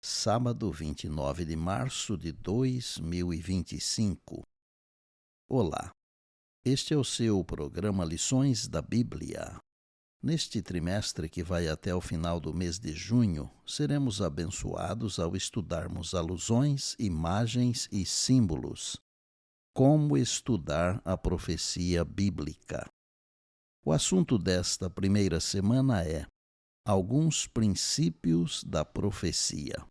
sábado 29 de março de 2025. Olá, este é o seu programa Lições da Bíblia. Neste trimestre que vai até o final do mês de junho, seremos abençoados ao estudarmos alusões, imagens e símbolos. Como estudar a profecia bíblica? O assunto desta primeira semana é alguns princípios da profecia.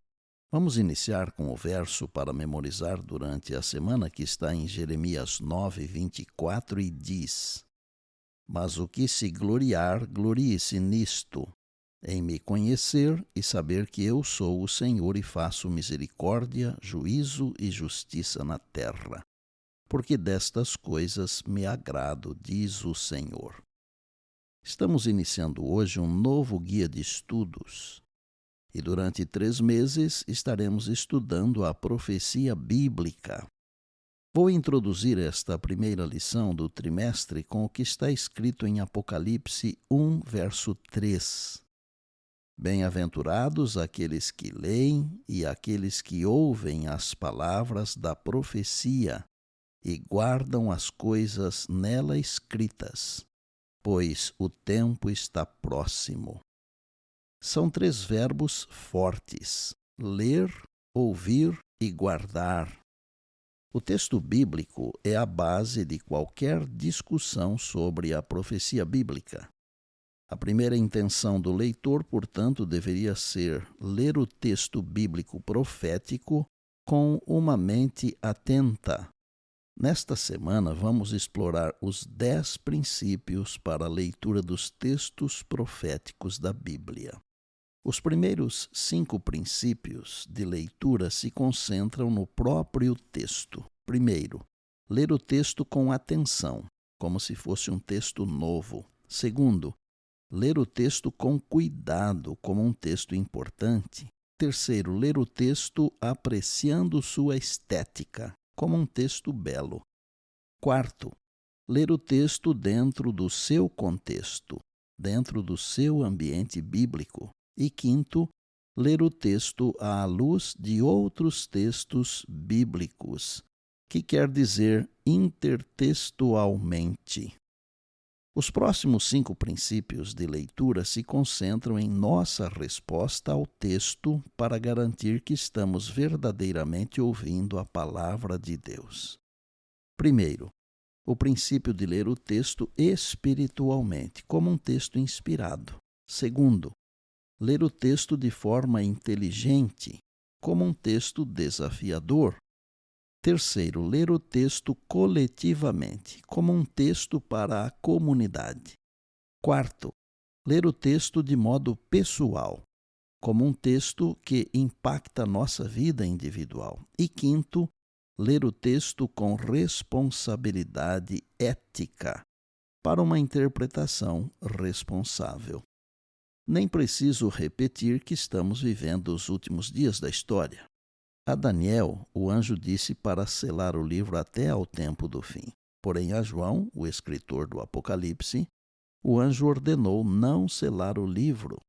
Vamos iniciar com o verso para memorizar durante a semana que está em Jeremias 9, 24 e diz: Mas o que se gloriar, glorie-se nisto, em me conhecer e saber que eu sou o Senhor e faço misericórdia, juízo e justiça na terra. Porque destas coisas me agrado, diz o Senhor. Estamos iniciando hoje um novo guia de estudos e durante 3 meses estaremos estudando a profecia bíblica. Vou introduzir esta primeira lição do trimestre com o que está escrito em Apocalipse 1, verso 3. Bem-aventurados aqueles que leem e aqueles que ouvem as palavras da profecia e guardam as coisas nela escritas, pois o tempo está próximo. São 3 verbos fortes: ler, ouvir e guardar. O texto bíblico é a base de qualquer discussão sobre a profecia bíblica. A primeira intenção do leitor, portanto, deveria ser ler o texto bíblico profético com uma mente atenta. Nesta semana, vamos explorar os 10 princípios para a leitura dos textos proféticos da Bíblia. Os primeiros 5 princípios de leitura se concentram no próprio texto. Primeiro, ler o texto com atenção, como se fosse um texto novo. Segundo, ler o texto com cuidado, como um texto importante. Terceiro, ler o texto apreciando sua estética, como um texto belo. Quarto, ler o texto dentro do seu contexto, dentro do seu ambiente bíblico. E quinto, ler o texto à luz de outros textos bíblicos, que quer dizer intertextualmente. Os próximos 5 princípios de leitura se concentram em nossa resposta ao texto para garantir que estamos verdadeiramente ouvindo a palavra de Deus. Primeiro, o princípio de ler o texto espiritualmente, como um texto inspirado. Segundo, ler o texto de forma inteligente, como um texto desafiador. Terceiro, ler o texto coletivamente, como um texto para a comunidade. Quarto, ler o texto de modo pessoal, como um texto que impacta nossa vida individual. E quinto, ler o texto com responsabilidade ética, para uma interpretação responsável. Nem preciso repetir que estamos vivendo os últimos dias da história. A Daniel, o anjo disse para selar o livro até ao tempo do fim. Porém, a João, o escritor do Apocalipse, o anjo ordenou não selar o livro.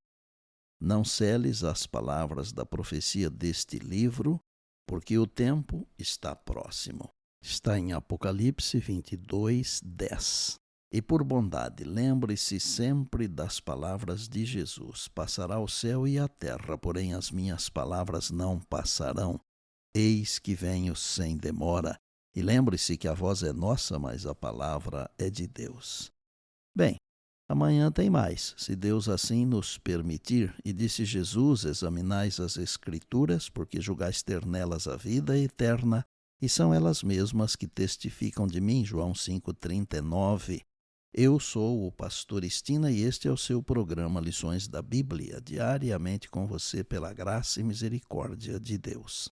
Não seles as palavras da profecia deste livro, porque o tempo está próximo. Está em Apocalipse 22, 10. E por bondade, lembre-se sempre das palavras de Jesus. Passará o céu e a terra, porém as minhas palavras não passarão. Eis que venho sem demora. E lembre-se que a voz é nossa, mas a palavra é de Deus. Bem, amanhã tem mais, se Deus assim nos permitir. E disse Jesus: examinais as Escrituras, porque julgais ter nelas a vida eterna, e são elas mesmas que testificam de mim. João 5,39. Eu sou o pastor Estina e este é o seu programa Lições da Bíblia, diariamente com você pela graça e misericórdia de Deus.